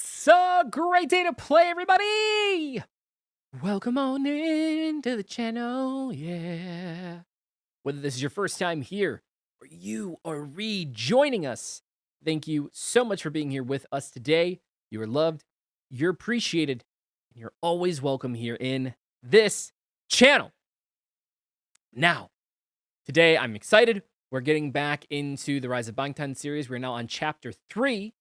It's a great day to play, everybody! Welcome on into the channel, yeah. Whether this is your first time here or you are rejoining us, thank you so much for being here with us today. You are loved, you're appreciated, and you're always welcome here in this channel. Now, today I'm excited. We're getting back into the Rise of Bangtan series. We're now on chapter 3,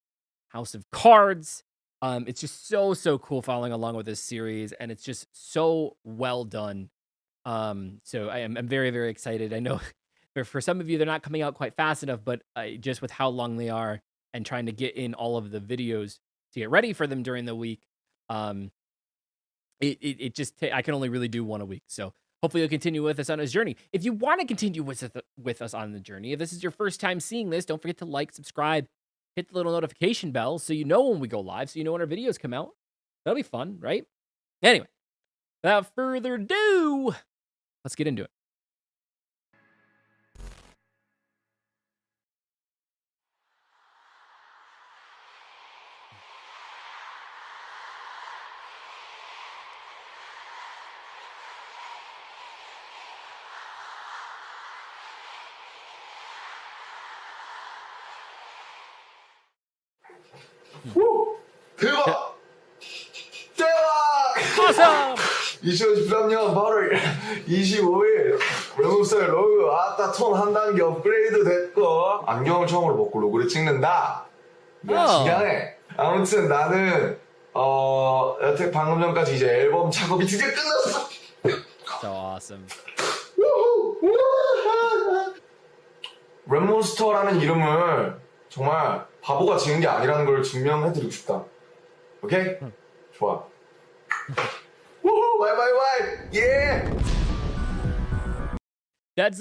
House of Cards. It's just so cool following along with this series, and it's just so well done. So I'm very excited. I know for some of you they're not coming out quite fast enough, but just with how long they are and trying to get in all of the videos to get ready for them during the week, it just I can only really do one a week. So hopefully you'll continue with us on this journey. If you want to continue with us on the journey, if this is your first time seeing this, don't forget to like, subscribe, hit the little notification bell so you know when we go live, so you know when our videos come out. That'll be fun, right? Anyway, without further ado, let's get into it. 대박! 대박! Awesome! 2013년 8월 25일 lemonstar 로그 아따 톤 한 단계 업그레이드 됐고 안경을 처음으로 벗고 로그를 찍는다. 야 신기하네. 아무튼 나는 여태 방금 전까지 이제 앨범 작업이 드디어 끝났어. So awesome. 랩몬스터라는 이름을 정말 바보가 지은 게 아니라는 걸 증명해드리고 싶다. 오케이? 좋아. 우후! 와이! 예! That's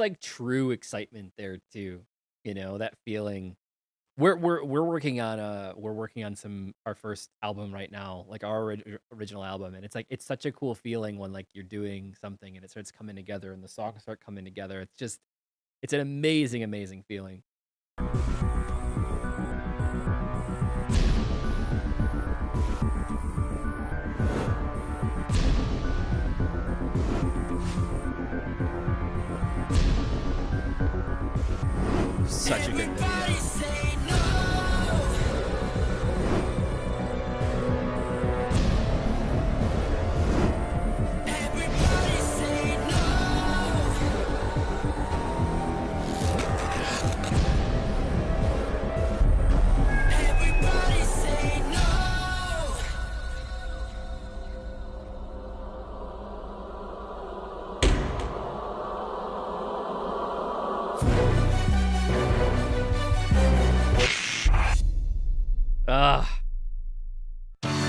like true excitement there too. You know, that feeling. We're working on our first album right now, like our original album, and it's such a cool feeling when like you're doing something and it starts coming together and the songs start coming together. It's an amazing feeling. Such a good video.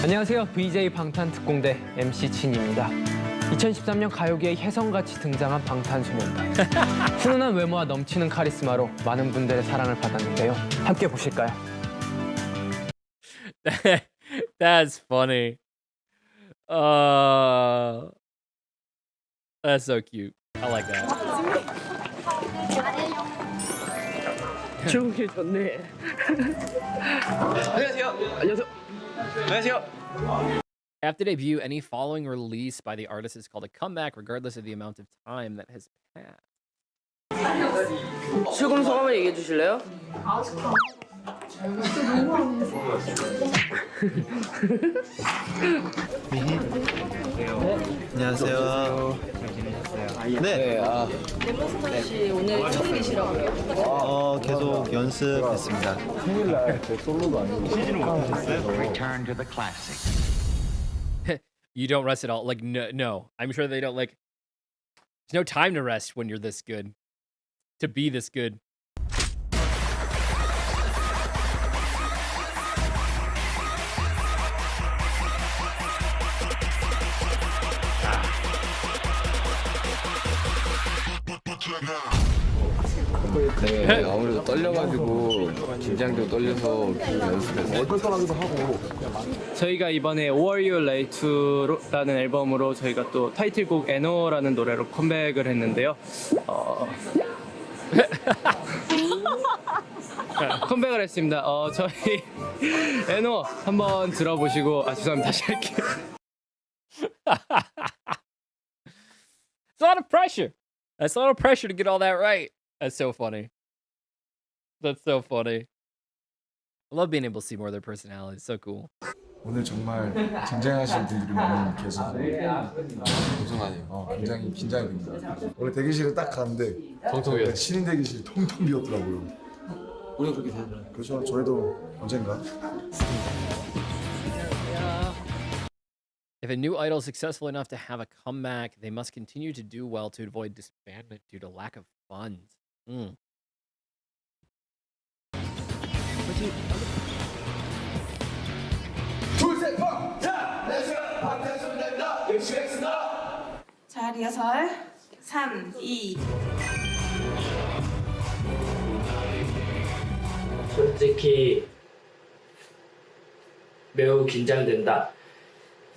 안녕하세요. VJ 방탄특공대 MC 진입니다. 2013년 가요계에 혜성같이 등장한 방탄소년단. 훈훈한 외모와 넘치는 카리스마로 많은 분들의 사랑을 받았는데요. 함께 보실까요? That's funny. That's so cute. I like that. 좋은 게 좋네. 안녕하세요. 안녕하세요. 안녕하세요. After debut, any following release by the artist is called a comeback, regardless of the amount of time that has passed. 출근 소감을 얘기해 주실래요? 안녕하세요. 네. 랩몬스터 씨 오늘 처음이시라고요? 계속 연습했습니다. 생일날 제 솔로도 아니고 Return to the classics. You don't rest at all. Like, no. I'm sure they don't, like... There's no time to rest when you're this good. To be this good. 네, 아무래도 떨려가지고 긴장도 떨려서 연습했어요. 어떨떠나기도 하고 저희가 이번에 5 Are You Late To라는 앨범으로 저희가 또 타이틀곡 에너라는 노래로 컴백을 했는데요. 컴백을 했습니다. 저희 에노 한번 들어보시고 죄송합니다. 다시 할게요. It's a lot of pressure. That's a lot of pressure to get all that right. That's so funny. That's so funny. I love being able to see more of their personalities. So cool. 오늘 정말 쟁쟁하신 분들이 많이 계셔서 죄송하네요. 굉장히 긴장이 됩니다. 오늘 대기실에 딱 갔는데 통통 비었어요. 신인 대기실이 통통 비었더라고요. 우리가 그렇게 되는 그렇죠. 저희도 언젠가. If a new idol is successful enough to have a comeback, they must continue to do well to avoid disbandment due to lack of funds. 자, 리허설 3, 2. 솔직히 매우 긴장된다.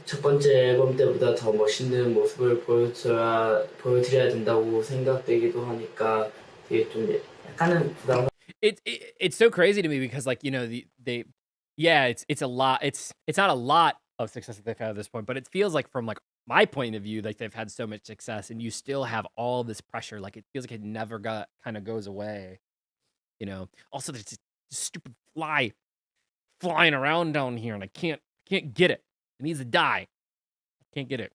첫 번째 앨범 때보다 더 멋있는 모습을 보여드려야 된다고 생각되기도 하니까 되게 좀 약간은 부담. It's so crazy to me because like it's a lot. It's not a lot of success that they've had at this point, but it feels like from like my point of view, like they've had so much success, and you still have all this pressure. Like it feels like it never kind of goes away. Also there's this stupid fly flying around down here, and I can't get it. It needs to die. I can't get it.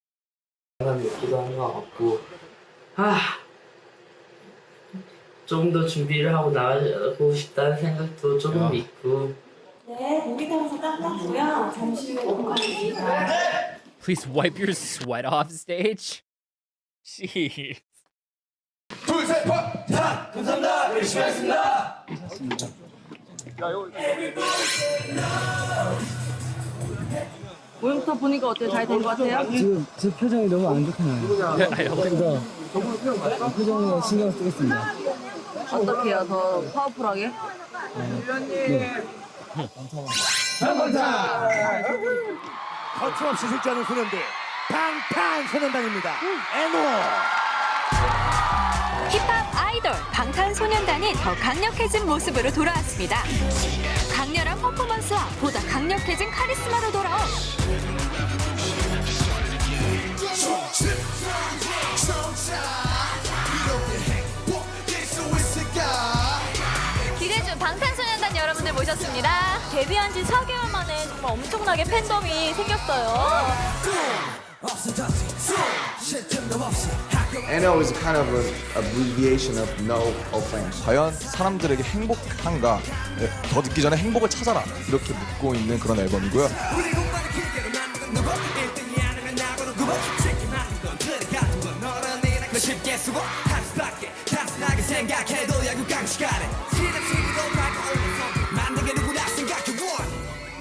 부담이 있기도 한 것 같고, 좀 더 준비를 하고 나가고 싶다는 생각도 조금 있고. 네, 목이 타면서 땀 닦고요. 점심을 먹고 가겠습니다. Please wipe your sweat off stage. Jeez. 둘, 셋, 팍! 자, 감사합니다. 열심히 하겠습니다. 오늘부터 보니까 어때요? 잘 된 것 같아요? 지금 제 표정이 너무 안 좋잖아요. 그래서 표정에 신경 쓰겠습니다. 어떻게요? 더 파워풀하게? 거침없이 실제하는 소년들 방탄소년단입니다. 에노 힙합 아이돌 방탄소년단이 더 강력해진 모습으로 돌아왔습니다. 강렬한 퍼포먼스와 보다 강력해진 카리스마로 돌아온 기대주 방탄소년단 여러분들 모셨습니다. 데뷔한 지 4개월 만에 정말 엄청나게 팬덤이 생겼어요. NO is kind of an abbreviation of no offense. 과연 사람들에게 행복한가? 더 듣기 전에 행복을 찾아라. 이렇게 묻고 있는 그런 앨범이고요.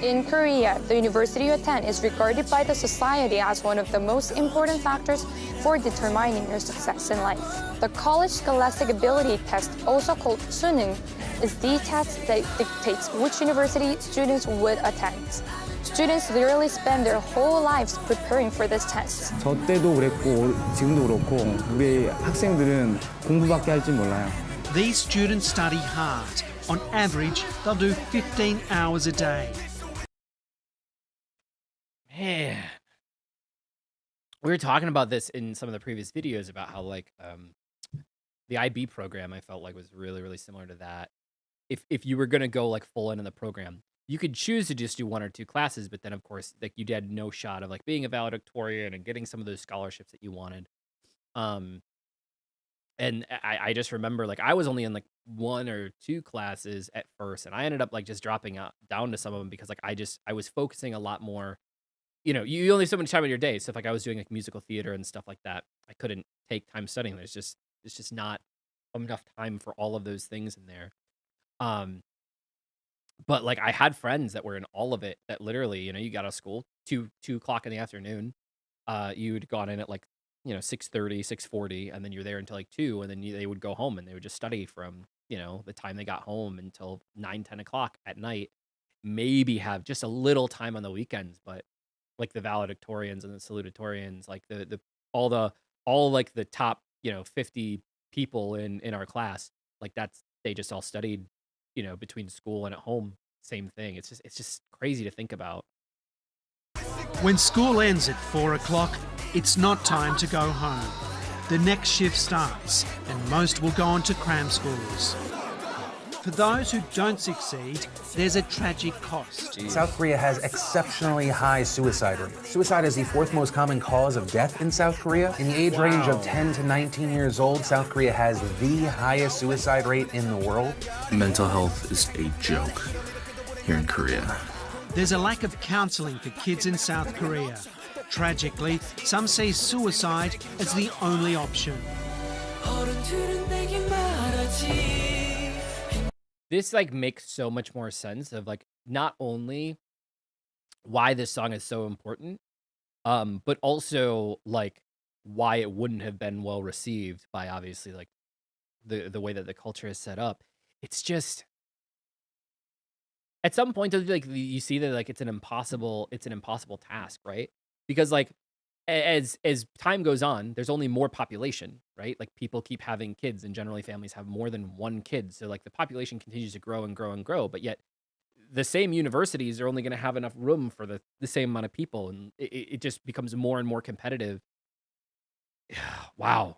In Korea, the university you attend is regarded by the society as one of the most important factors for determining your success in life. The College Scholastic Ability Test, also called 수능, is the test that dictates which university students would attend. Students literally spend their whole lives preparing for this test. 저 때도 그랬고 지금도 그렇고 우리 학생들은 공부밖에 할 줄 몰라요. These students study hard. On average, they'll do 15 hours a day. Man, we were talking about this in some of the previous videos about how like the IB program I felt like was really, really similar to that. If you were gonna go like full in the program, you could choose to just do 1 or 2 classes, but then of course like you had no shot of like being a valedictorian and getting some of those scholarships that you wanted. And I just remember like I was only in like 1 or 2 classes at first, and I ended up like just dropping down to some of them because like I was focusing a lot more. You only have so much time in your day. So if like I was doing like musical theater and stuff like that, I couldn't take time studying. It's just not enough time for all of those things in there. But like I had friends that were in all of it that literally, you got out of school 2 o'clock in the afternoon. You'd gone in at like 6:30, 6:40, and then you're there until like 2, and then they would go home and they would just study from the time they got home until 9, 10 o'clock at night. Maybe have just a little time on the weekends, but like the valedictorians and the salutatorians, like all like the top 50 people in our class, like they just all studied you know, between school and at home, same thing. It's just crazy to think about. When school ends at 4 o'clock, it's not time to go home. The next shift starts, and most will go on to cram schools. For those who don't succeed, there's a tragic cost. South Korea has exceptionally high suicide rate. Suicide is the fourth most common cause of death in South Korea. In the age range of 10 to 19 years old, South Korea has the highest suicide rate in the world. Mental health is a joke here in Korea. There's a lack of counselling for kids in South Korea. Tragically, some see suicide as the only option. This like makes so much more sense of like not only why this song is so important, but also like why it wouldn't have been well received by obviously like the way that the culture is set up. It's just at some point like you see that like it's an impossible task, right? Because like as time goes on, there's only more population, right? Like people keep having kids, and generally families have more than one kid. So like the population continues to grow and grow and grow, but yet the same universities are only going to have enough room for the same amount of people, and it just becomes more and more competitive. Wow.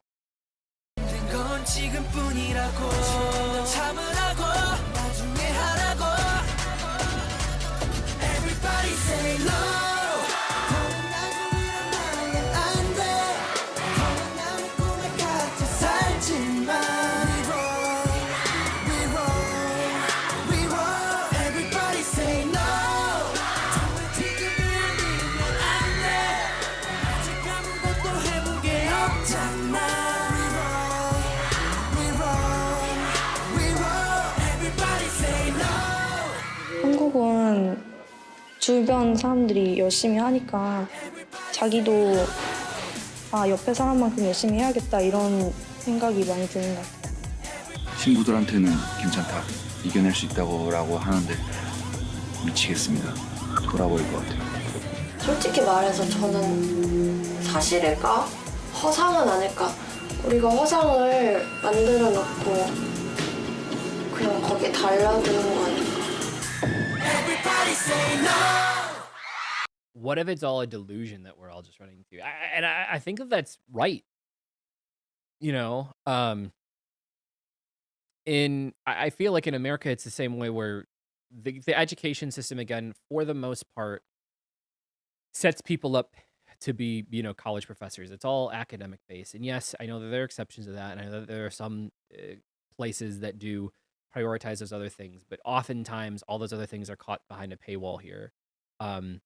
한국은 주변 사람들이 열심히 하니까 자기도 옆에 사람만큼 열심히 해야겠다 이런 생각이 많이 드는 것 같아요. 친구들한테는 괜찮다, 이겨낼 수 있다고라고 하는데 미치겠습니다. 돌아버릴 것 같아요. 솔직히 말해서 저는 사실일까? 허상은 아닐까? 우리가 허상을 만들어 놓고 그냥 거기에 달라드는 거 아닐까? What if it's all a delusion that we're all just running through? I think that that's right. You know, I feel like in America it's the same way, where the education system, again, for the most part, sets people up to be, you know, college professors. It's all academic based. And yes, I know that there are exceptions to that, and I know that there are some places that do prioritize those other things, but oftentimes all those other things are caught behind a paywall here. And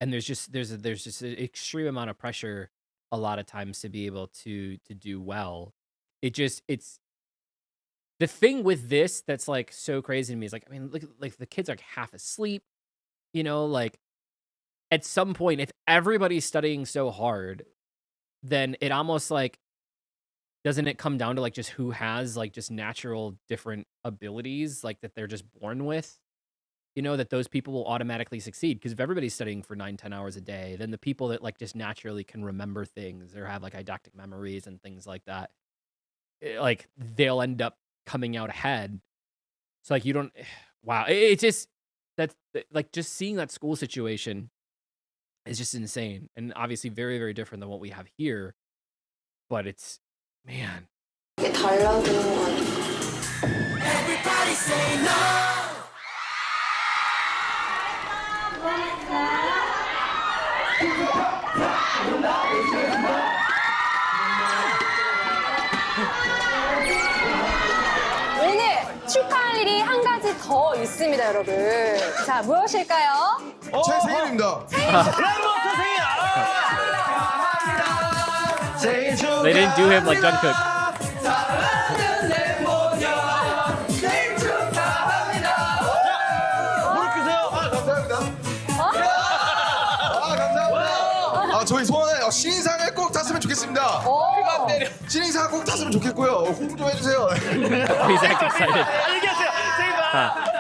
there's just an extreme amount of pressure a lot of times to be able to do well. It's the thing with this that's like so crazy to me is like, I mean, look, like the kids are like half asleep, you know, like at some point, if everybody's studying so hard, then it almost like, doesn't it come down to like just who has like just natural different abilities like that they're just born with, you know, that those people will automatically succeed? Because if everybody's studying for 9-10 hours a day, then the people that like just naturally can remember things or have like eidetic memories and things like that, like they'll end up coming out ahead. So like you don't, wow, it's just, that's like just seeing that school situation is just insane, and obviously very, very different than what we have here, but it's, man. Everybody say no. 오늘 축하할 일이 한 가지 더 있습니다, 여러분. 자, 무엇일까요? 제 생일입니다. They didn't do him like Jungkook. 저희 소원은 신인상을 꼭 탔으면 좋겠습니다. 신인상 꼭 탔으면 좋겠고요. 홍보 좀 해주세요. He's acting excited.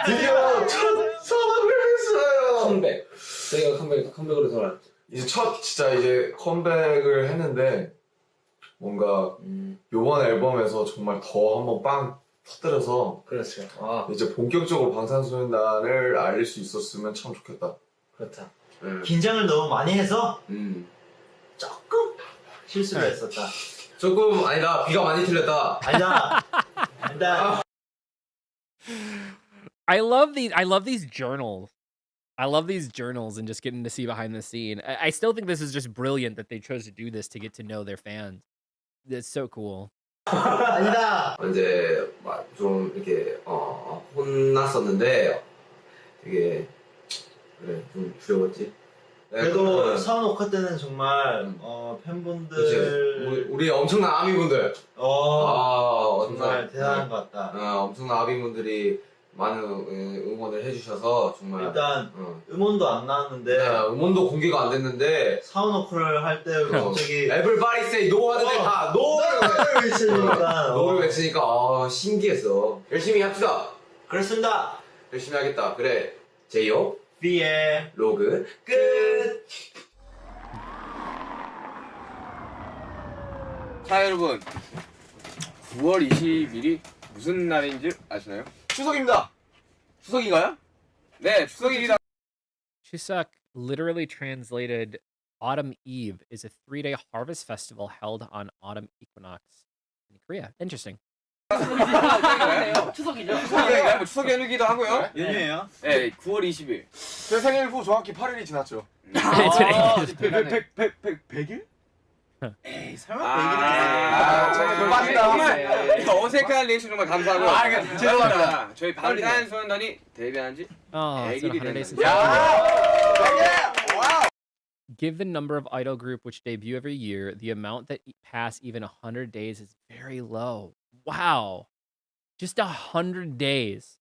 드디어 첫 선언을 했어요. 컴백. 저희가 컴백으로 돌아왔죠. 이제 진짜 이제 컴백을 했는데 뭔가 요번 앨범에서 정말 더 한번 빵 터뜨려서 그렇죠. 이제 본격적으로 방탄소년단을 알릴 수 있었으면 참 좋겠다. 그렇다. 긴장을 너무 많이 해서 조금 실수를 했었다. 조금 아니다. 비가 많이 틀렸다. 아니다. I love these journals. I love these journals and just getting to see behind the scene. I still think this is just brilliant that they chose to do this to get to know their fans. It's so cool. 아니다. 이제 좀 이렇게 혼났었는데 되게 그래 좀 두려웠지. 그래도 사원 오카 때는 정말 팬분들 우리 엄청난 아미분들 정말 대단한 것 같다. 엄청난 아미분들이 많은 응원을 해주셔서 정말 일단 음원도 안 나왔는데 음원도 공개가 안 됐는데 사원 오카를 할 때 갑자기 Everybody say no 하는데 다 no를 외치니까 노를 외치니까 신기했어. 열심히 합시다. 그렇습니다. 열심히 하겠다. 그래 제이홉 B의 로그 끝. 자 여러분 9월 20일이 무슨 날인지 아시나요? 추석입니다. 추석인가요? 네 추석입니다. Chuseok, literally translated Autumn Eve, is a 3-day harvest festival held on autumn equinox in Korea. Interesting. 추석이죠. 추석이니까 뭐 추석 연휴기도 하고요. 연휴예요? 네 9월 20일. 제 생일 후 정확히 8일이 지났죠. 100일? 에이 설마 100일이 정말 어색한 리액션 정말 감사하고 죄송합니다. 저희 방탄소년단이 데뷔한 지 100일이 됐습니다. Give the number of idol group which debut every year, the amount that pass even 100 days is very low. Wow. Just 100 days.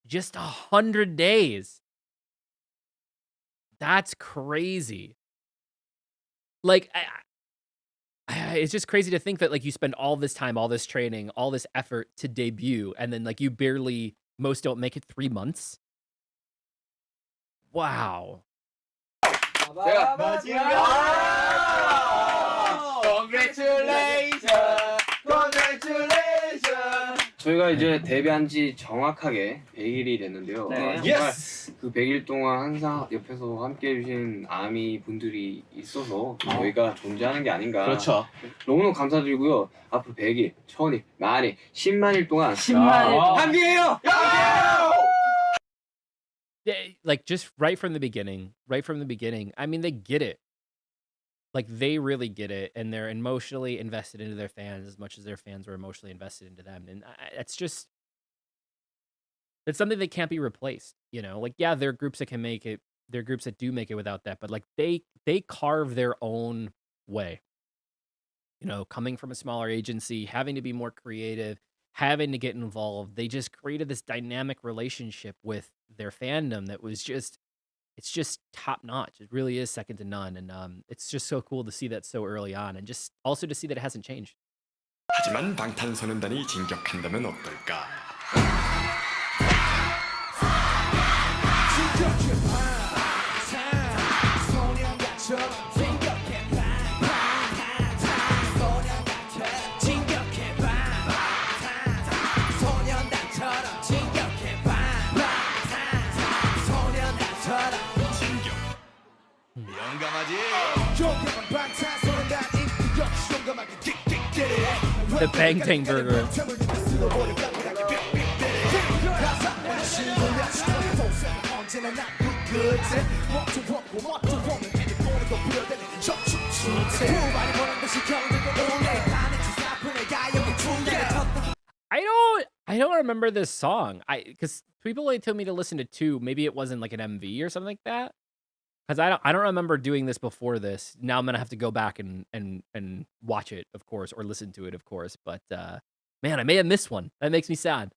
Just 100 days. That's crazy. Like, it's just crazy to think that like you spend all this time, all this training, all this effort to debut, and then like you barely, most don't make it 3 months. Wow. 저희가 이제 데뷔한 지 정확하게 100일이 됐는데요. 정말 그 100일 동안 항상 옆에서 함께 해주신 아미 분들이 있어서 저희가 존재하는 게 아닌가. 그렇죠. 너무너무 감사드리고요. 앞으로 100일, 1000일, 만일, 10만일 동안 10만일 함께해요! Like just right from the beginning, I mean, they get it. Like they really get it, and they're emotionally invested into their fans as much as their fans were emotionally invested into them. And it's something that can't be replaced, you know? Like, yeah, there are groups that can make it, there are groups that do make it without that, but like they carve their own way. You know, coming from a smaller agency, having to be more creative, having to get involved, they just created this dynamic relationship with their fandom that was just, it's just top notch. It really is second to none. And it's just so cool to see that so early on, and just also to see that it hasn't changed. 하지만 방탄소년단이 진격한다면 어떨까? The Bangtan burger. I don't remember this song. Because people only told me to listen to 2. Maybe it wasn't like an MV or something like that. Because I don't remember doing this before this. Now I'm gonna have to go back and watch it, of course, or listen to it, of course. But man, I may have missed one. That makes me sad.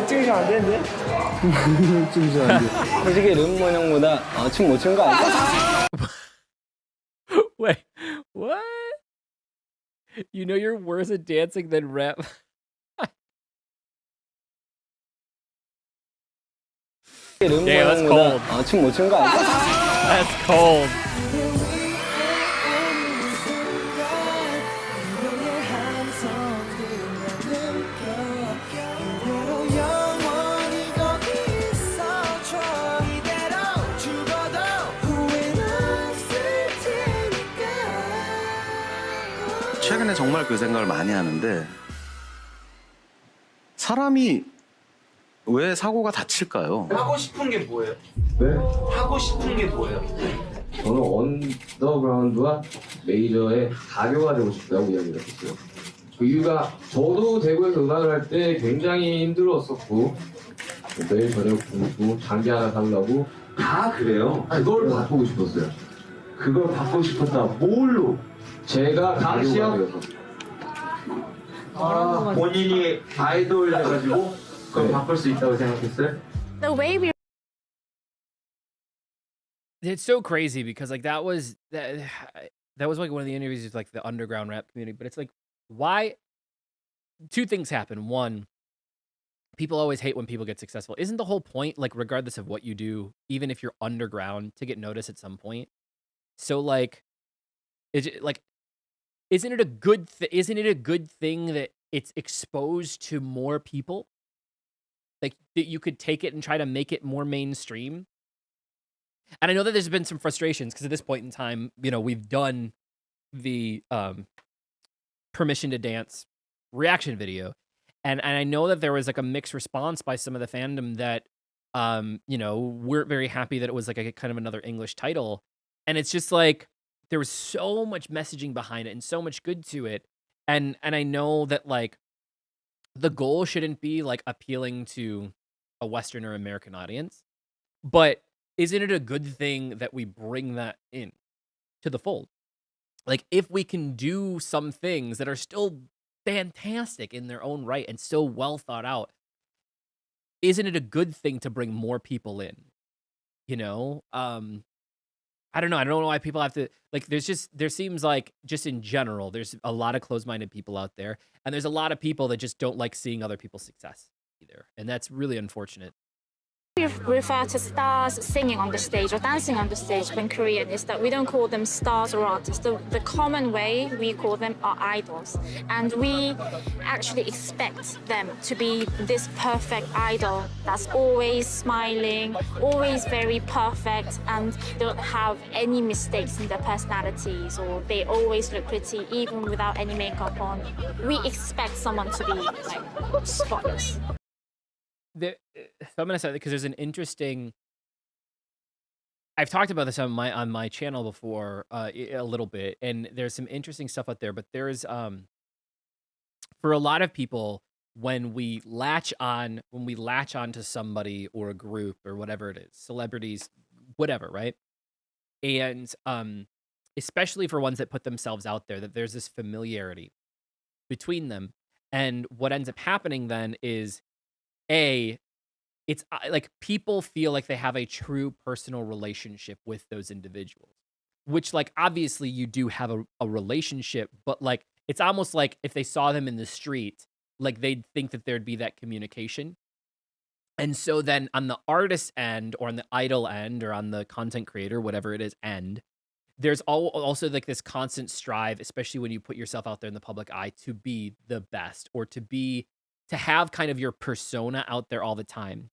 찍으시면 안 되는데? 찍으시면 안 돼. 솔직히 르몬 형보다 춤 못 춘 거 아니야? Wait, what? You know you're worse at dancing than rap. 르몬 Damn, that's cold. 형보다 춤 못 춘 거 아니야? That's cold. 최근에 정말 그 생각을 많이 하는데 사람이 왜 사고가 다칠까요? 하고 싶은 게 뭐예요? 네? 하고 싶은 게 뭐예요? 저는 언더그라운드와 메이저의 가교가 되고 싶다고 이야기를 했어요. 그 이유가 저도 대구에서 음악을 할 때 굉장히 힘들었었고 매일 저녁 굶고 장기 하나 살려고 다 그래요. 그걸 바꾸고 싶었어요. 그걸 바꾸고 싶었다. 뭘로? 제가 강시영 본인이 아이돌 돼가지고 그걸 바꿀 수 있다고 생각했어요? The way we It's so crazy because like that was like one of the interviews with like the underground rap community, but it's like why two things happen. One, people always hate when people get successful. Isn't the whole point, like regardless of what you do, even if you're underground, to get noticed at some point? So like isn't it a good thing that it's exposed to more people? Like that you could take it and try to make it more mainstream? And I know that there's been some frustrations because at this point in time, you know, we've done the permission to dance reaction video. And I know that there was like a mixed response by some of the fandom that, you know, weren't very happy that it was like a kind of another English title. And it's just like, there was so much messaging behind it and so much good to it. And I know that like the goal shouldn't be like appealing to a Western or American audience, but isn't it a good thing that we bring that in to the fold? Like if we can do some things that are still fantastic in their own right and still well thought out, isn't it a good thing to bring more people in? You know? I don't know. I don't know why people have to like there seems like just in general, there's a lot of closed-minded people out there, and there's a lot of people that just don't like seeing other people's success either. And that's really unfortunate. We refer to stars singing on the stage or dancing on the stage in Korean is that we don't call them stars or artists. The common way we call them are idols. And we actually expect them to be this perfect idol that's always smiling, always very perfect, and don't have any mistakes in their personalities, or they always look pretty even without any makeup on. We expect someone to be like spotless. So I'm gonna say that because there's an interesting. I've talked about this on my channel before a little bit, and there's some interesting stuff out there. But there's for a lot of people when we latch on to somebody or a group or whatever it is, celebrities, whatever, right? And especially for ones that put themselves out there, that there's this familiarity between them, and what ends up happening then is. It's like people feel like they have a true personal relationship with those individuals, which like obviously you do have a relationship, but like it's almost like if they saw them in the street, like they'd think that there'd be that communication. And so then on the artist end or on the idol end or on the content creator, whatever it is, end, there's also like this constant strive, especially when you put yourself out there in the public eye, to be the best or to have kind of your persona out there all the time.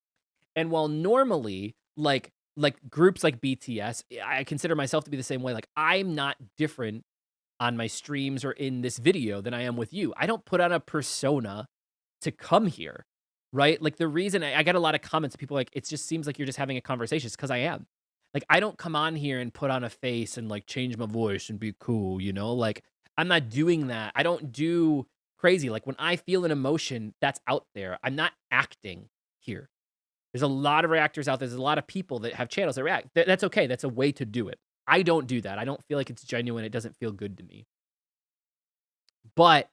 And while normally like groups like BTS, I consider myself to be the same way. Like I'm not different on my streams or in this video than I am with you. I don't put on a persona to come here, right? Like the reason I get a lot of comments, people like, it just seems like you're just having a conversation. It's because I am. Like, I don't come on here and put on a face and like change my voice and be cool, you know? Like, I'm not doing that. I don't do crazy. Like, when I feel an emotion, that's out there. I'm not acting here. There's a lot of reactors out there. There's a lot of people that have channels that react. That's okay. That's a way to do it. I don't do that. I don't feel like it's genuine. It doesn't feel good to me. But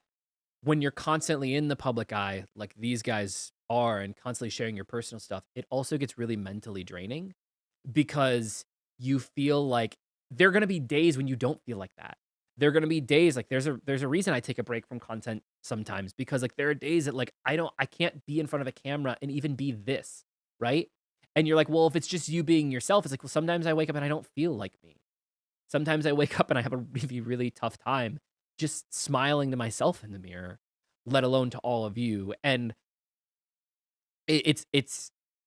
when you're constantly in the public eye, like these guys are, and constantly sharing your personal stuff, it also gets really mentally draining because you feel like there are going to be days when you don't feel like that. There are going to be days like there's a reason I take a break from content sometimes, because like there are days that like I can't be in front of a camera and even be this, right? And you're like, well, if it's just you being yourself, it's like, well, sometimes I wake up and I don't feel like me. Sometimes I wake up and I have a really, really tough time just smiling to myself in the mirror, let alone to all of you. And it's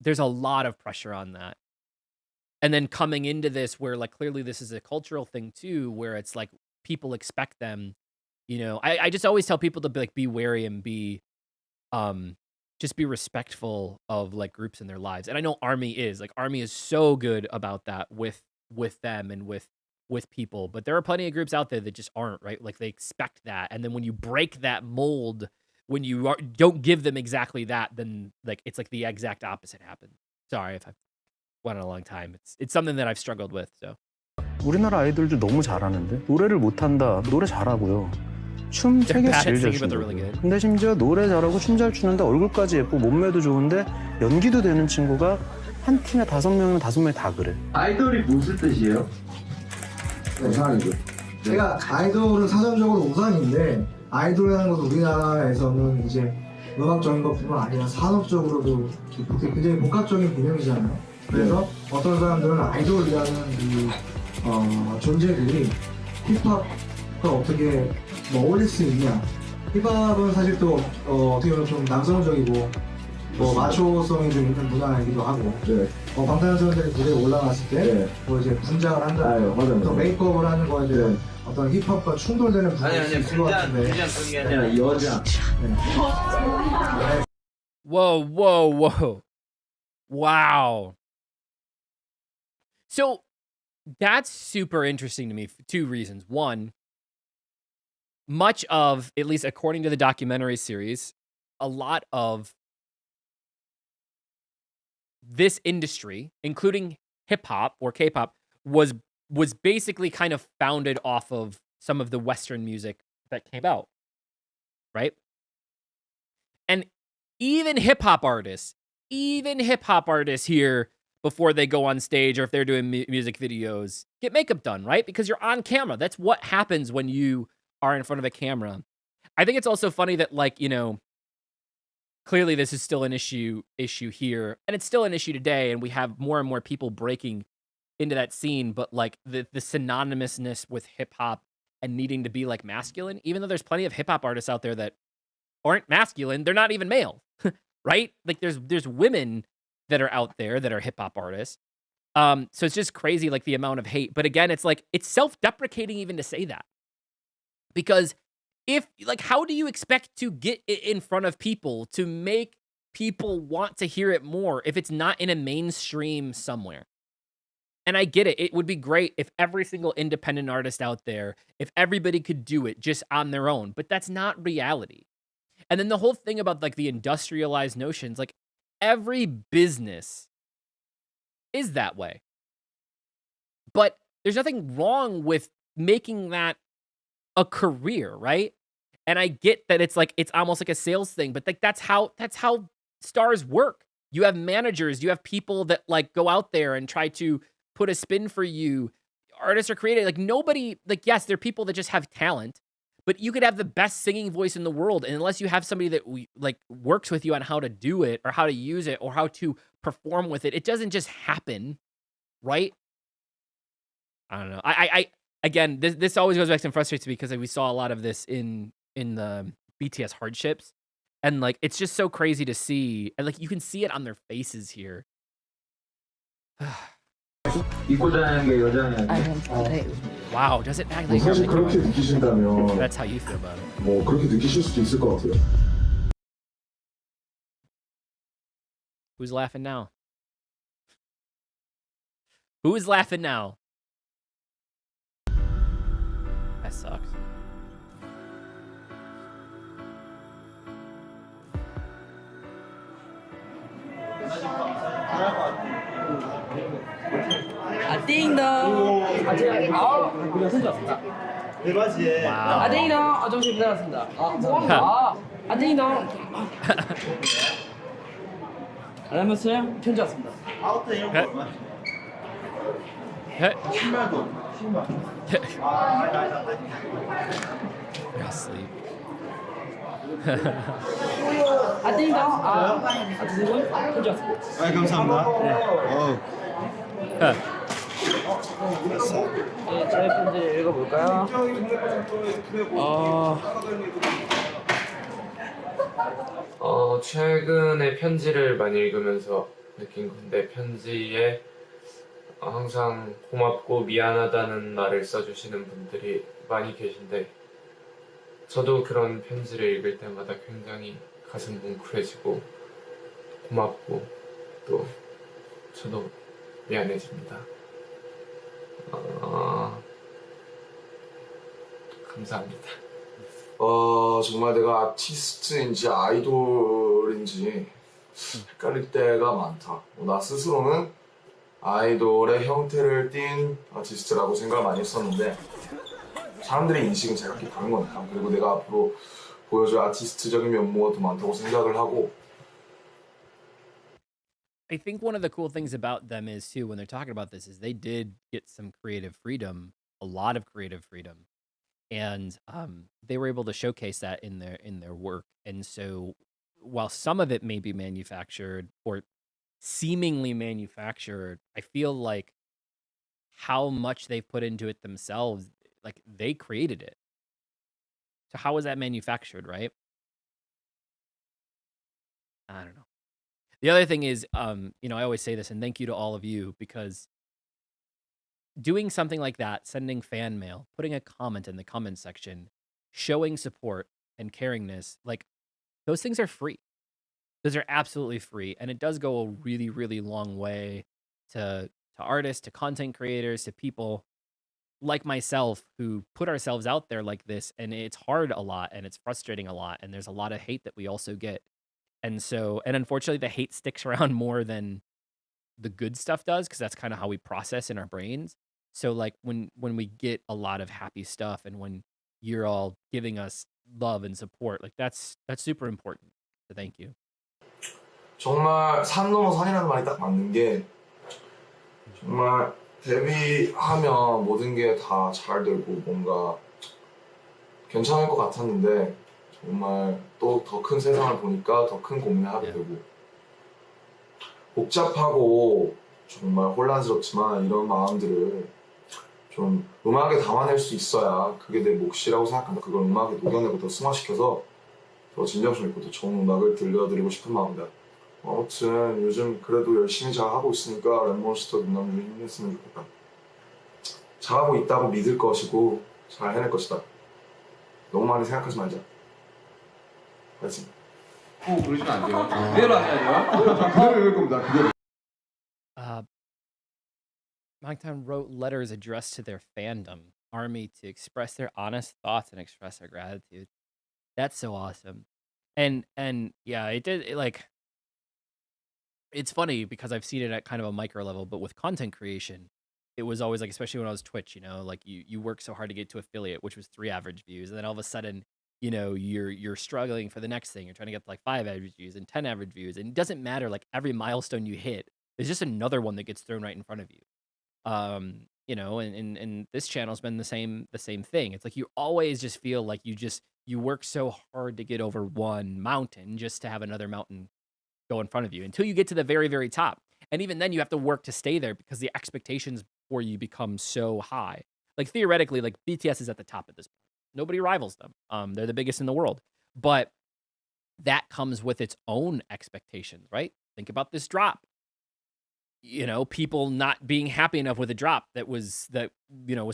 there's a lot of pressure on that. And then coming into this where like clearly this is a cultural thing too, where it's like people expect them, you know, I just always tell people to be like, be wary and be just be respectful of like groups in their lives. And I know Army is so good about that with them and with people, but there are plenty of groups out there that just aren't, right? Like they expect that. And then when you break that mold, when you don't give them exactly that, then like it's like the exact opposite happens. Sorry if I went on a long time. It's something that I've struggled with. So 우리나라 아이돌들 너무 잘하는데 노래를 못한다. 노래 잘하고요. 춤 세계에서 제일 잘 추는. 근데 심지어 노래 잘하고 춤 잘 추는데 얼굴까지 예쁘고 몸매도 좋은데 연기도 되는 친구가 한 팀에 5명이면 5명이 다 그래. 아이돌이 무슨 뜻이에요? 우상이죠. 제가 아이돌은 사전적으로 우상인데 아이돌이라는 것은 우리나라에서는 이제 음악적인 것뿐만 아니라 산업적으로도 굉장히 복합적인 개념이잖아요. 그래서 어떤 사람들은 아이돌이라는 이 존재들이 힙합과 어떻게 어울릴 수 있냐. 힙합은 사실 또 어떻게 보면 좀 남성적이고 마초성이 좀 있는 문화이기도 하고 방탄소년단이 무대에 올라갔을 때 이제 분장을 한다든가 또 메이크업을 하는 거에 대한 어떤 힙합과 충돌되는 부분이 있을 것 같은데 분장이 아니라 여자 Whoa. Wow. So that's super interesting to me for two reasons. One, much of, at least according to the documentary series, a lot of this industry, including hip hop or K-pop, was basically kind of founded off of some of the Western music that came out, right? And even hip hop artists here, before they go on stage or if they're doing music videos, get makeup done, right? Because you're on camera. That's what happens when you are in front of a camera. I think it's also funny that, like, you know, clearly this is still an issue here, and it's still an issue today, and we have more and more people breaking into that scene, but like the synonymousness with hip hop and needing to be like masculine, even though there's plenty of hip hop artists out there that aren't masculine, they're not even male, right? Like there's women that are out there that are hip hop artists. So it's just crazy, like the amount of hate. But again, it's like, it's self-deprecating even to say that. Because if, like, how do you expect to get it in front of people to make people want to hear it more if it's not in a mainstream somewhere? And I get it. It would be great if every single independent artist out there, if everybody could do it just on their own, but that's not reality. And then the whole thing about like the industrialized notions, like every business is that way. But there's nothing wrong with making that a career, right? And I get that it's like, it's almost like a sales thing, but like that's how stars work. You have managers, you have people that like go out there and try to put a spin for you. Artists are creative. Like nobody, like, yes, there are people that just have talent, but you could have the best singing voice in the world. And unless you have somebody that like works with you on how to do it or how to use it or how to perform with it, it doesn't just happen, right? I don't know. I again, this always goes back and frustrates me because we saw a lot of this in the BTS hardships. And like, it's just so crazy to see. And like, you can see it on their faces here. Wow, does it act like 사실 그렇게 느끼신다면 that's how you feel about it. 뭐 그렇게 느끼실 수도 있을 것 같아요. Who's laughing now? Who is laughing now? That sucks. 아 띵동. 아 제가 손 좋았습니다. 대바지에. 아 띵동. 아 정신 부탁드립니다. 아 띵동. 알아봤어요? 편 좋았습니다. 아웃도 이런 거 얼마? 신발도. 신발. You're asleep. 아 띵동. 아 드세요? 편 좋았습니다. 아 감사합니다. 네, 저의 편지를 읽어볼까요? 최근에 편지를 많이 읽으면서 느낀 건데 편지에 항상 고맙고 미안하다는 말을 써주시는 분들이 많이 계신데 저도 그런 편지를 읽을 때마다 굉장히 가슴 뭉클해지고 고맙고 또 저도 미안해집니다. 감사합니다. 정말 내가 아티스트인지 아이돌인지 헷갈릴 때가 많다. 나 스스로는 아이돌의 형태를 띈 아티스트라고 생각을 많이 했었는데 사람들의 인식은 제각기 다른 거니까. 그리고 내가 앞으로 보여줄 아티스트적인 면모가 더 많다고 생각을 하고. I think one of the cool things about them is too, when they're talking about this, is they did get some creative freedom, a lot of creative freedom. And they were able to showcase that in their work. And so while some of it may be manufactured or seemingly manufactured, I feel like how much they've put into it themselves, like they created it. So how is that manufactured, right? I don't know. The other thing is, I always say this, and thank you to all of you, because doing something like that, sending fan mail, putting a comment in the comment section, showing support and caringness, like those things are free. Those are absolutely free. And it does go a really, really long way to artists, to content creators, to people like myself who put ourselves out there like this. And it's hard a lot and it's frustrating a lot. And there's a lot of hate that we also get. And unfortunately, the hate sticks around more than the good stuff does, because that's kind of how we process in our brains. So like when we get a lot of happy stuff and when you're all giving us love and support, like that's super important. So thank you. 정말 산 넘어 산이라는 말이 딱 맞는 게 정말 데뷔하면 모든 게 다 잘 되고 뭔가 괜찮을 것 같았는데 정말 또 더 큰 세상을 보니까 더 큰 고민을 하게 되고 복잡하고 정말 혼란스럽지만 이런 마음들을 좀 음악에 담아낼 수 있어야 그게 내 몫이라고 생각한다. 그걸 음악에 녹여내고 더 승화시켜서 더 진정성 있고 더 좋은 음악을 들려드리고 싶은 마음이다. 아무튼 요즘 그래도 열심히 잘 하고 있으니까 랩몬스터 민남주 힘냈으면 좋겠다. 잘하고 있다고 믿을 것이고 잘 해낼 것이다. 너무 많이 생각하지 말자. 알지? 그러시면 안 돼요. 그대로 하셔야 돼요. 그대로 읽을 겁니다. 그대로. Bangtan wrote letters addressed to their fandom army to express their honest thoughts and express their gratitude. That's so awesome. And yeah, it did it's funny because I've seen it at kind of a micro level, but with content creation, it was always like, especially when I was Twitch, like you work so hard to get to affiliate, which was 3 average views, and then all of a sudden, you're struggling for the next thing. You're trying to get like 5 average views and 10 average views, and it doesn't matter. Like every milestone you hit, there's just another one that gets thrown right in front of you. And this channel's been the same thing. It's like you always just feel like you work so hard to get over one mountain just to have another mountain go in front of you until you get to the very, very top. And even then you have to work to stay there because the expectations for you become so high. Like theoretically, like BTS is at the top at this point. Nobody rivals them. They're the biggest in the world. But that comes with its own expectations, right? Think about this drop. People not being happy enough with a drop that was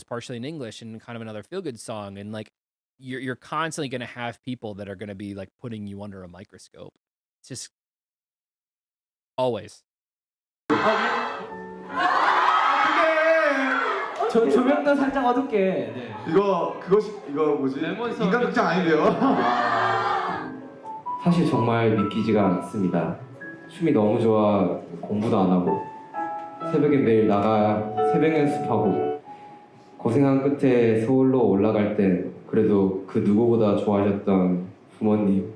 partially in English and kind of another feel-good song. And like you're constantly gonna have people that are gonna be like putting you under a microscope. It's just Always. 조명도 살짝 어둡게. 네. 이거 뭐지? 인간극장 아닌데요? 사실 정말 믿기지가 않습니다. 춤이 너무 좋아 공부도 안 하고 새벽에 매일 나가 새벽 연습하고 고생한 끝에 서울로 올라갈 때 그래도 그 누구보다 좋아하셨던 부모님,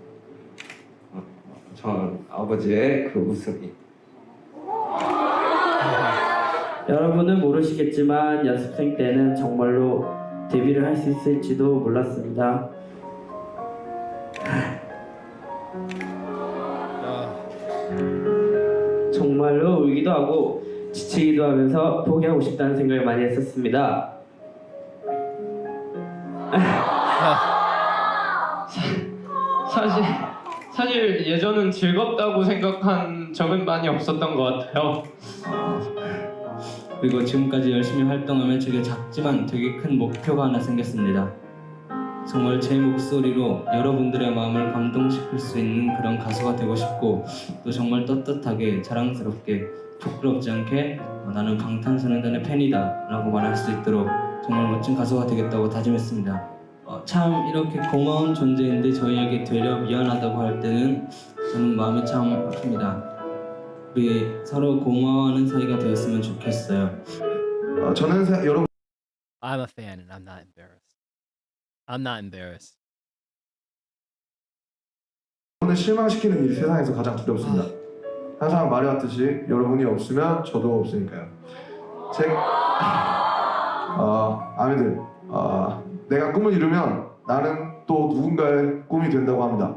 전 아버지의 그 웃음이. 여러분은 모르시겠지만 연습생 때는 정말로 데뷔를 할 수 있을지도 몰랐습니다. 정말로 울기도 하고 지치기도 하면서 포기하고 싶다는 생각을 많이 했었습니다. 사실 예전은 즐겁다고 생각한 적은 많이 없었던 것 같아요. 그리고 지금까지 열심히 활동하며 제게 작지만 되게 큰 목표가 하나 생겼습니다. 정말 제 목소리로 여러분들의 마음을 감동시킬 수 있는 그런 가수가 되고 싶고 또 정말 떳떳하게 자랑스럽게 부끄럽지 않게 나는 방탄소년단의 팬이다 라고 말할 수 있도록 정말 멋진 가수가 되겠다고 다짐했습니다. 참 이렇게 고마운 존재인데 저희에게 되려 미안하다고 할 때는 저는 마음이 참 아픕니다. 우리 서로 고마워하는 사이가 되었으면 좋겠어요. 저는 여러분 I'm a fan and I'm not embarrassed. I'm not embarrassed. 여러분을 실망시키는 일이 세상에서 가장 두렵습니다. 항상 말해왔듯이 여러분이 없으면 저도 없으니까요. 아미들, 내가 꿈을 이루면 나는 또 누군가의 꿈이 된다고 합니다.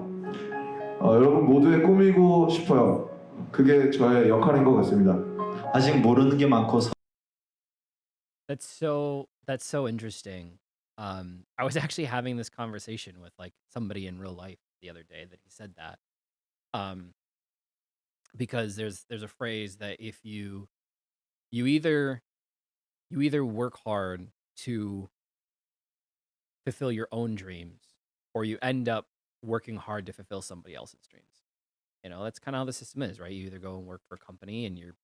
여러분 모두의 꿈이고 싶어요. 그게 저의 역할인 것 같습니다. 아직 모르는 게 많고. That's so interesting. I was actually having this conversation with like somebody in real life the other day that he said that. Because there's a phrase that if you either work hard to fulfill your own dreams or you end up working hard to fulfill somebody else's dreams. You know, that's kind of how the system is, right? You either go and work for a company and you're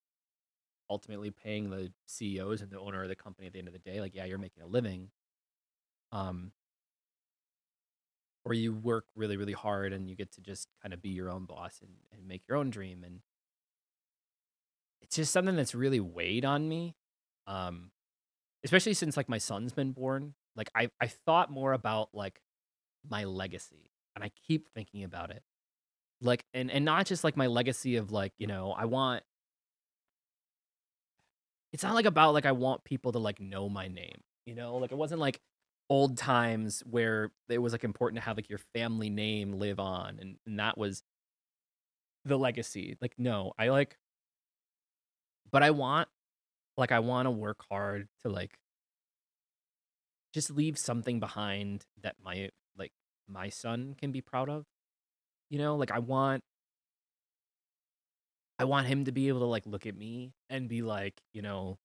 ultimately paying the CEOs and the owner of the company at the end of the day. Like, yeah, you're making a living. Or you work really, really hard and you get to just kind of be your own boss and make your own dream. And it's just something that's really weighed on me. Especially since like my son's been born. Like I thought more about like my legacy, and I keep thinking about it. Like, and not just like my legacy of like, you know, it's not like about like I want people to like know my name, you know? Like it wasn't like old times where it was like important to have like your family name live on and that was the legacy. Like no, but I want to work hard to like just leave something behind that my son can be proud of. You know, like I want him to be able to like look at me and be like, you know,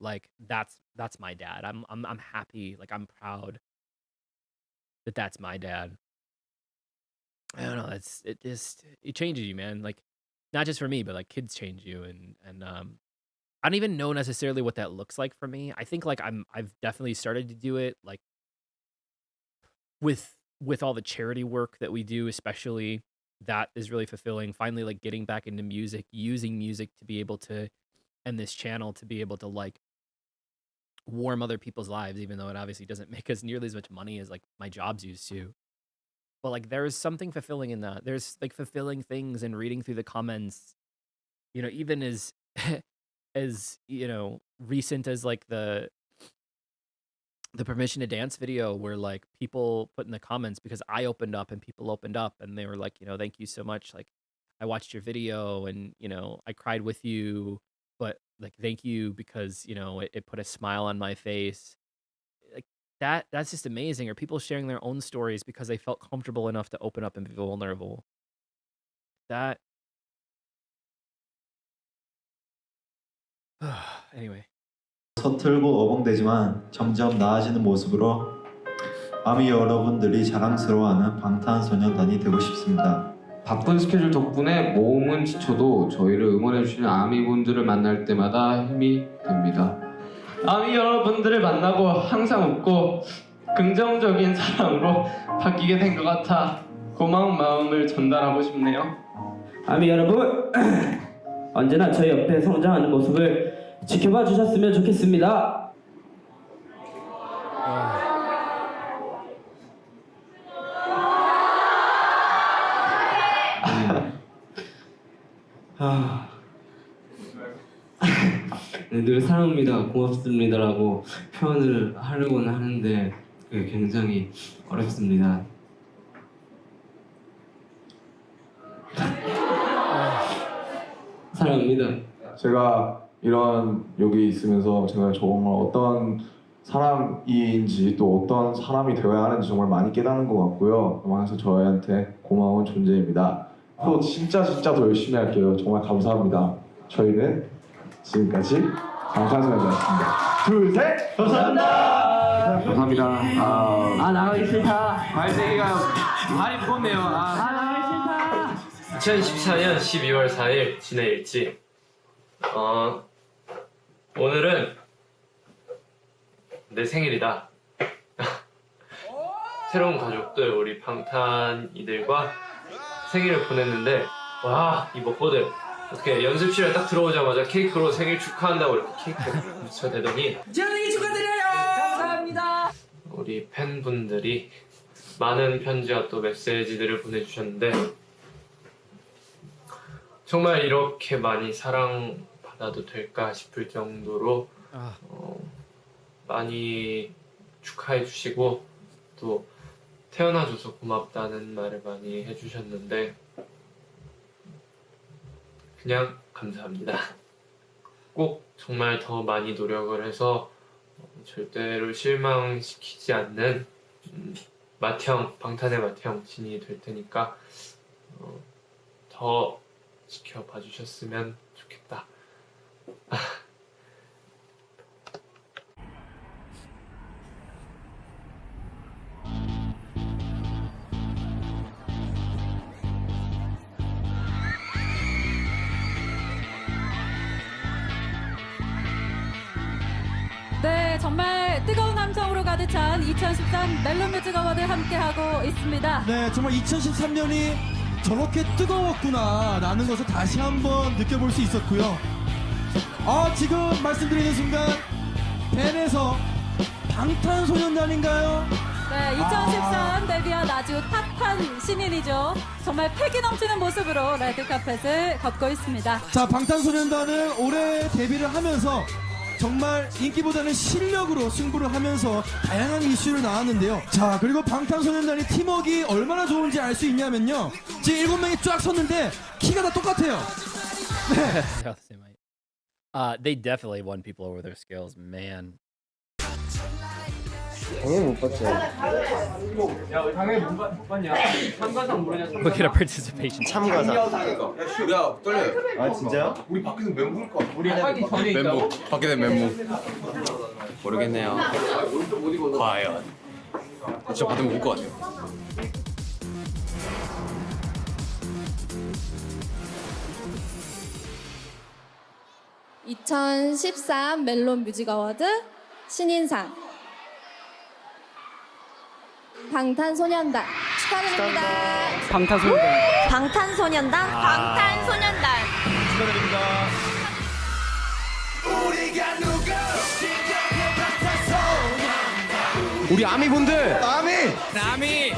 like that's my dad. I'm happy, like I'm proud that that's my dad. I don't know, it changes you, man. Like not just for me, but like kids change you and I don't even know necessarily what that looks like for me. I think like I've definitely started to do it like with all the charity work that we do, especially that is really fulfilling. Finally, like getting back into music, using music to be able to, and this channel to be able to like warm other people's lives, even though it obviously doesn't make us nearly as much money as like my jobs used to. But like there is something fulfilling in that. There's like fulfilling things in reading through the comments, you know, even as as you know, recent as like the permission to dance video where like people put in the comments because I opened up and people opened up and they were like, you know, thank you so much. Like I watched your video and, you know, I cried with you, but like, thank you because, you know, it put a smile on my face. Like that's just amazing. Or people sharing their own stories because they felt comfortable enough to open up and be vulnerable. That anyway. 서툴고 어벙대지만 점점 나아지는 모습으로 아미 여러분들이 자랑스러워하는 방탄소년단이 되고 싶습니다. 바쁜 스케줄 덕분에 몸은 지쳐도 저희를 응원해주시는 아미분들을 만날 때마다 힘이 됩니다. 아미 여러분들을 만나고 항상 웃고 긍정적인 사람으로 바뀌게 된 것 같아 고마운 마음을 전달하고 싶네요. 아미 여러분, 언제나 저희 옆에 성장하는 모습을 지켜봐 주셨으면 좋겠습니다. 네, 늘 사랑합니다, 고맙습니다라고 표현을 하려고는 하는데 그게 굉장히 어렵습니다. 사랑합니다. 제가 이런 여기 있으면서 제가 정말 어떤 사람인지 또 어떤 사람이 되어야 하는지 정말 많이 깨닫는 것 같고요. 그래서 저희한테 고마운 존재입니다. 또 진짜 더 열심히 할게요. 정말 감사합니다. 저희는 지금까지 방탄소년단이었습니다. 둘, 셋! 감사합니다. 감사합니다. 나가기 싫다. 발대기가 발이 무겁네요. 나가기 싫다. 2014년 12월 4일 진의 일지. 오늘은 내 생일이다. 새로운 가족들, 우리 방탄이들과 생일을 보냈는데, 와, 이 먹보들 어떻게 연습실에 딱 들어오자마자 케이크로 생일 축하한다고 이렇게 케이크를 붙여대더니 생일 축하드려요. 감사합니다. 우리 팬분들이 많은 편지와 또 메시지들을 보내주셨는데 정말 이렇게 많이 사랑받아도 될까 싶을 정도로 많이 축하해 주시고 또 태어나줘서 고맙다는 말을 많이 해주셨는데 그냥 감사합니다. 꼭 정말 더 많이 노력을 해서 절대로 실망시키지 않는 맏형, 방탄의 맏형 진이 될 테니까 더 지켜봐 주셨으면 좋겠다. 네, 정말 뜨거운 감정으로 가득 찬 2013 멜론 뮤직 어워드 함께하고 있습니다. 네, 정말 2013년이 저렇게 뜨거웠구나라는 것을 다시 한번 느껴볼 수 있었고요. 지금 말씀드리는 순간 벤에서 방탄소년단인가요? 네, 2013 데뷔한 아주 탑한 신인이죠. 정말 패기 넘치는 모습으로 레드카펫을 걷고 있습니다. 자, 방탄소년단은 올해 데뷔를 하면서 정말 인기보다는 실력으로 승부를 하면서 다양한 이슈를 나왔는데요. 자, 그리고 방탄소년단이 팀워크가 얼마나 좋은지 알 수 있냐면요. 지금 7명이 쫙 섰는데 키가 다 똑같아요. 네. They definitely won people over their skills, man. 당연히 못 봤죠. 야, 당연히 못 봤냐? 참가상 모르냐? Look at our participation. 참가상. 야, 떨려. 아, 진짜요? 우리 밖에서 멘붕일 것 같아. 우리 하기 전에 있다고. 밖에 된 멘붕. 모르겠네요. 과연. 진짜 받으면 울 것 같아요. (2013) 멜론 뮤직 어워드 신인상 방탄소년단 축하드립니다. 방탄소년단. 방탄소년단. 축하드립니다. 우리 아미분들 아미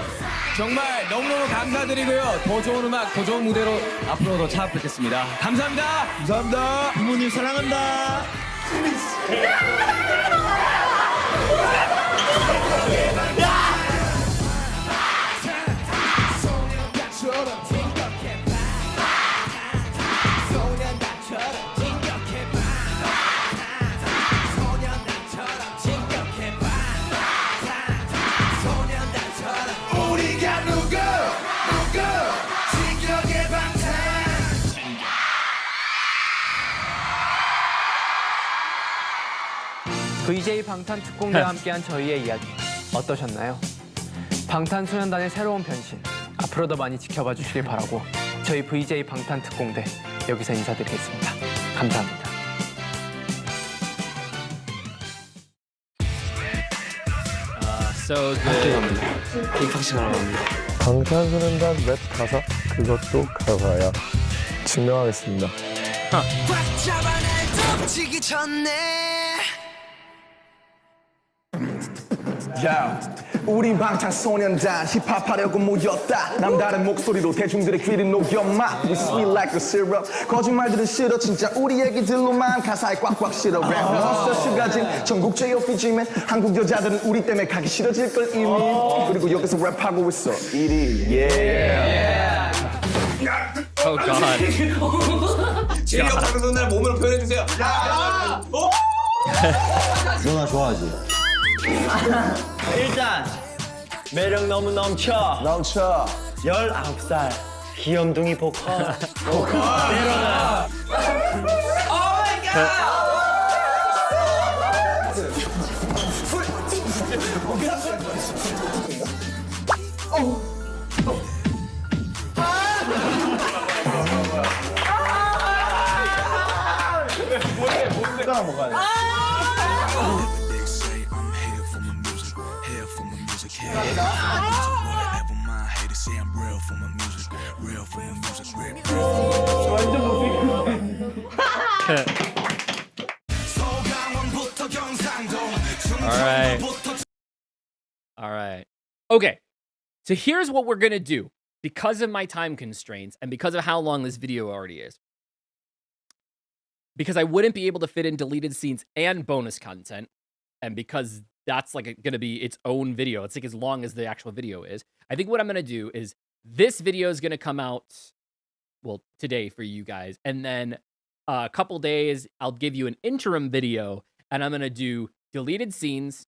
정말 너무너무 감사드리고요. 더 좋은 음악, 더 좋은 무대로 앞으로 더 찾아뵙겠습니다. 감사합니다. 감사합니다. 부모님 사랑한다. VJ 방탄 특공대와 함께한 저희의 이야기 어떠셨나요? 방탄소년단의 새로운 변신 앞으로도 많이 지켜봐 주시길 바라고 저희 VJ 방탄 특공대 여기서 인사드리겠습니다. 감사합니다. So good. 빅팍시 나갑니다. 방탄소년단 랩 가사 그것도 가사야. 증명하겠습니다. 꽉 잡아 날 덮치기 전에 야, 우린 방탄소년단 힙합하려고 모였다. 남다른 목소리로 대중들의 귀를 녹여마. We sweet like a syrup. 거짓말들은 싫어 진짜 우리 얘기들로만 가사에 꽉꽉 실어. 랩 몬스터 가진 전국제 요피지맨. 한국 여자들은 우리 때문에 가기 싫어질 걸 이미. 그리고 여기서 랩하고 있어 1위. Yeah. Oh God. 제이홉 방탄소년단 몸으로 표현해주세요. 누나 좋아하지? 일단 매력 너무 넘쳐 19살 귀염둥이 보컬 내려놔. 숟가락 먹어야 돼. All right. Okay. So here's what we're going to do because of my time constraints and because of how long this video already is. Because I wouldn't be able to fit in deleted scenes and bonus content, and because that's like going to be its own video, it's like as long as the actual video is. I think what I'm going to do is this video is going to come out, well, today for you guys, and then a couple days I'll give you an interim video, and I'm going to do deleted scenes,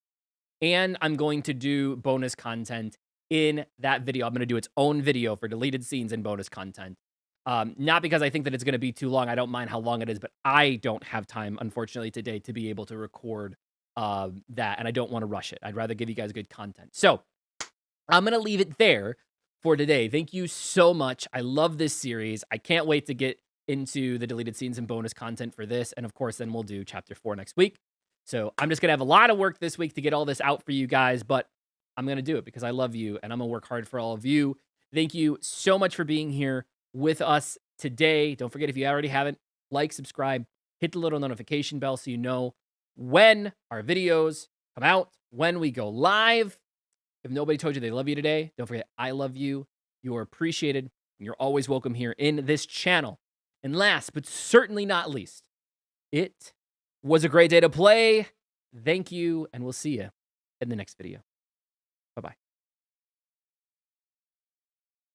and I'm going to do bonus content in that video. I'm going to do its own video for deleted scenes and bonus content. Not because I think that it's going to be too long. I don't mind how long it is, but I don't have time, unfortunately, today to be able to record that, and I don't want to rush it. I'd rather give you guys good content. So I'm going to leave it there for today. Thank you so much. I love this series. I can't wait to get into the deleted scenes and bonus content for this, and of course, then we'll do Chapter 4 next week. So I'm just going to have a lot of work this week to get all this out for you guys, but I'm going to do it because I love you, and I'm going to work hard for all of you. Thank you so much for being here with us today. Don't forget, if you already haven't, like, subscribe, hit the little notification bell so you know when our videos come out, when we go live. If nobody told you they love you today, don't forget, I love you. You are appreciated, and you're always welcome here in this channel. And last, but certainly not least, it was a great day to play. Thank you, and we'll see you in the next video. Bye-bye.